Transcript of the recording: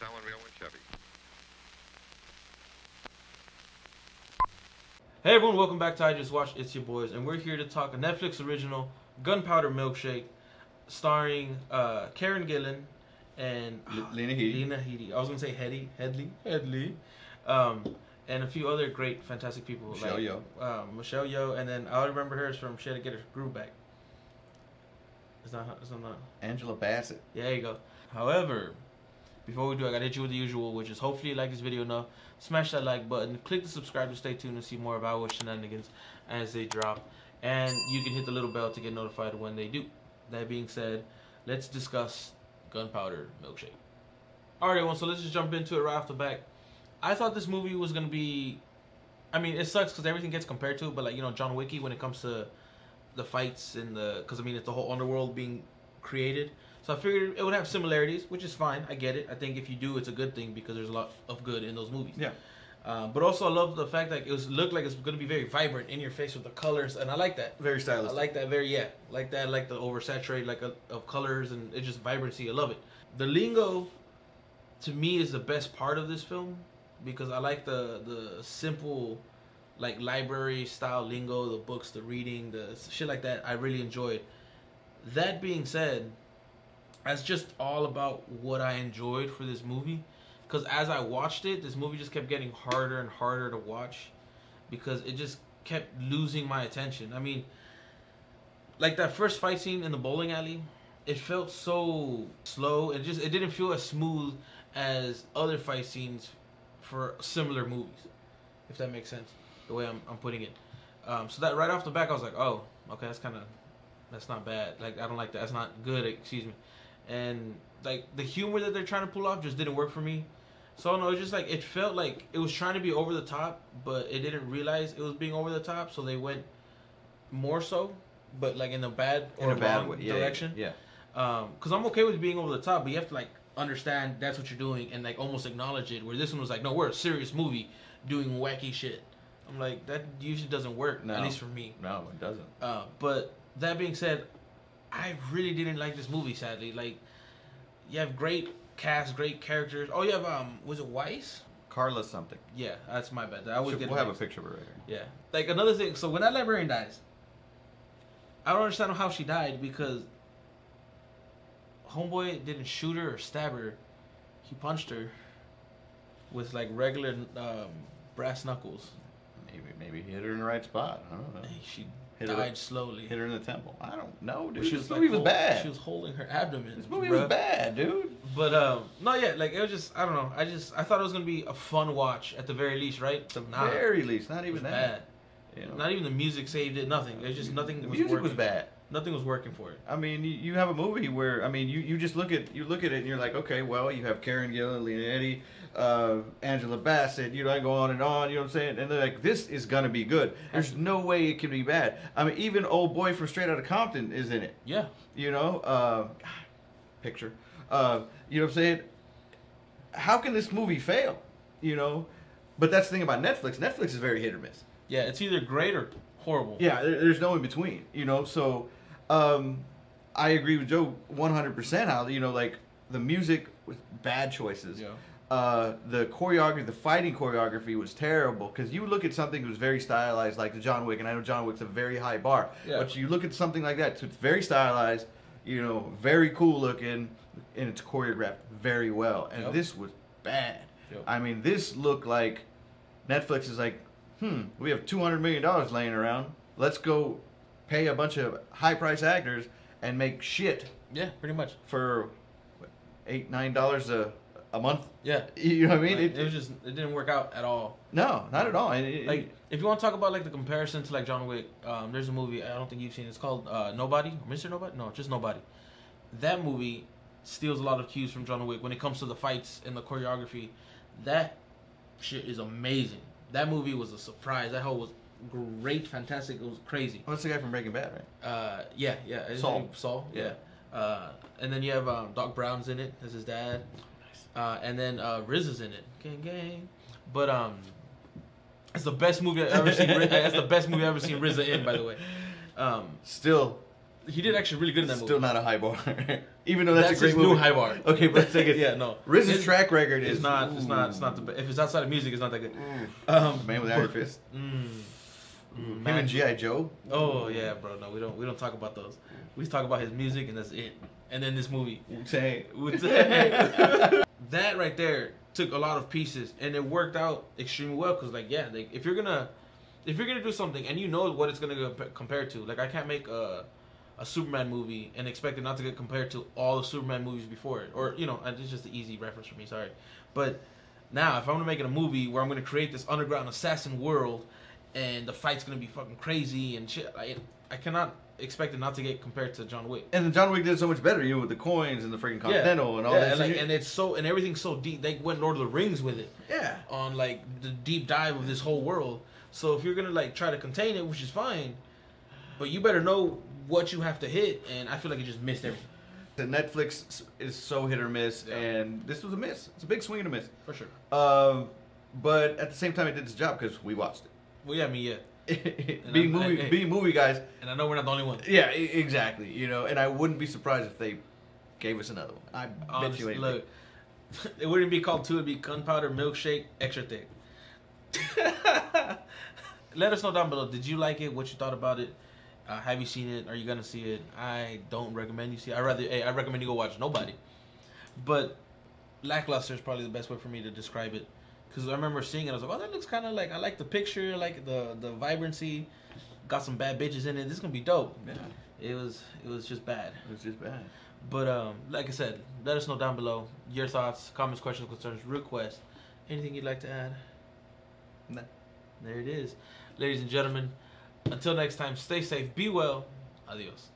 Allen Rio and Chevy. Hey everyone, welcome back to I Just Watched. It's your boys, and we're here to talk a Netflix original, Gunpowder Milkshake, starring Karen Gillan and Lena Headey. Lena Headey. I was gonna say Headey, and a few other great, fantastic people. Michelle Yeoh. Michelle Yeoh, and then I remember hers from She Had to Get Her Groove Back. It's not. Angela Bassett. Yeah, there you go. However, before we do, I gotta hit you with the usual, which is hopefully you like this video enough. Smash that like button, click the subscribe to stay tuned and see more of our shenanigans as they drop. And you can hit the little bell to get notified when they do. That being said, let's discuss Gunpowder Milkshake. Alright everyone, so let's just jump into it right off the bat. I thought this movie was gonna be, I mean, it sucks because everything gets compared to it, but like, you know, John Wicky when it comes to the fights and because I mean, it's the whole underworld being created. So I figured it would have similarities, which is fine. I get it. I think if you do, it's a good thing because there's a lot of good in those movies. Yeah. But also, I love the fact that looked like it's going to be very vibrant in your face with the colors, and I like that. Very stylish. I like that like that, like the oversaturate of colors, and it's just vibrancy. I love it. The lingo, to me, is the best part of this film because I like the simple, like library style lingo, the books, the reading, the shit like that. I really enjoyed. That being said, that's just all about what I enjoyed for this movie. Because as I watched it, this movie just kept getting harder and harder to watch. Because it just kept losing my attention. I mean, like that first fight scene in the bowling alley, it felt so slow. It didn't feel as smooth as other fight scenes for similar movies. If that makes sense, the way I'm putting it. So that right off the back, I was like, oh, okay, that's not bad. Like, I don't like that. That's not good, excuse me. And like the humor that they're trying to pull off just didn't work for me. So no, it's just like it felt like it was trying to be over the top, but it didn't realize it was being over the top, so they went more so, but like in a bad way, direction. Yeah. Because I'm okay with being over the top, but you have to like understand that's what you're doing and like almost acknowledge it. Where this one was like, no, we're a serious movie doing wacky shit. I'm like, that usually doesn't work, at least for me. No, it doesn't. But that being said, I really didn't like this movie, sadly. Like, you have great cast, great characters. Oh, you have, was it Weiss? Carla something. Yeah, that's my bad. I always get we'll have a picture of her right here. Yeah. Like, another thing, so when that librarian dies, I don't understand how she died because homeboy didn't shoot her or stab her. He punched her with, like, regular brass knuckles. Maybe he hit her in the right spot. I don't know. She died slowly. Hit her in the temple. I don't know, dude. This movie was bad. She was holding her abdomen. This movie was bad, dude. But no, yeah, like it was just I don't know. I thought it was gonna be a fun watch at the very least, right? Very least, not even that. Bad. You know? Not even the music saved it. Nothing. It was just nothing. The music was bad. Nothing was working for it. I mean, you have a movie where you just look at it and you're like, okay, well, you have Karen Gillan, Lena Headey, Angela Bassett. You know, I go on and on. You know what I'm saying? And they're like, this is gonna be good. There's no way it can be bad. I mean, even old boy from Straight Outta Compton is in it. Yeah. You know, picture. You know what I'm saying? How can this movie fail? You know, but that's the thing about Netflix. Netflix is very hit or miss. Yeah, it's either great or horrible. Yeah, there's no in between. You know, so I agree with Joe 100%. How, you know, like the music was bad choices. Yeah. The choreography, the fighting choreography was terrible because you look at something that was very stylized, like the John Wick, and I know John Wick's a very high bar, but you look at something like that, so it's very stylized, you know, very cool looking, and it's choreographed very well. And this was bad. I mean, this looked like Netflix is like, we have $200 million laying around. Let's go pay a bunch of high-price actors and make shit. Yeah, pretty much. For what, $8, $9 a month. Yeah. You know what I mean? Like, it didn't work out at all. No, not at all. Like, if you want to talk about like the comparison to like John Wick, there's a movie I don't think you've seen. It's called Nobody, or Mr. Nobody. No, just Nobody. That movie steals a lot of cues from John Wick when it comes to the fights and the choreography. That shit is amazing. That movie was a surprise. That whole was great, fantastic. It was crazy. What's the guy from Breaking Bad, right? Yeah. Saul. Yeah. And then you have Doc Brown's in it as his dad. And then Riz is in it. Gang. But it's the best movie I've ever seen. That's the best movie I've ever seen RZA in, by the way. Still He did actually really good in that movie. Still not a high bar, even though that's a great his movie. new high bar. Okay, but let's take it. Yeah, no. Riz's track record is is not. It's not the best. If it's outside of music, it's not that good. Man with Iron Fist. Him and G.I. Joe. Oh yeah, bro. No, we don't talk about those. We talk about his music and that's it. And then this movie. Wu-Tang. That right there took a lot of pieces and it worked out extremely well. Cause like yeah, like, if you're gonna do something and you know what it's gonna compare to, like I can't make a Superman movie and expect it not to get compared to all the Superman movies before it, or you know, it's just an easy reference for me. Sorry, but now if I'm gonna make it a movie where I'm gonna create this underground assassin world and the fight's gonna be fucking crazy and shit, I cannot expect it not to get compared to John Wick. And John Wick did so much better, you know, with the coins and the freaking Continental and all that. And it's so and everything's so deep. They went Lord of the Rings with it. Yeah. On like the deep dive of this whole world. So if you're gonna like try to contain it, which is fine, but you better know what you have to hit. And I feel like it just missed everything. The Netflix is so hit or miss, and this was a miss. It's a big swing and a miss for sure. But at the same time, it did its job because we watched it. Well, yeah, I mean, yeah. being movie guys, and I know we're not the only ones. Yeah, exactly. You know, and I wouldn't be surprised if they gave us another one. I bet you anything. Look, it wouldn't be called 2. It'd be Gunpowder Milkshake Extra Thick. Let us know down below. Did you like it? What you thought about it? Have you seen it? Are you gonna see it? I don't recommend you see it. I recommend you go watch Nobody. But lackluster is probably the best way for me to describe it. Because I remember seeing it, I was like, oh, that looks kind of like, I like the picture, I like the vibrancy. Got some bad bitches in it. This is gonna be dope. Yeah. It was just bad. It was just bad. But like I said, let us know down below your thoughts, comments, questions, concerns, requests. Anything you'd like to add? No. There it is. Ladies and gentlemen, until next time, stay safe, be well. Adios.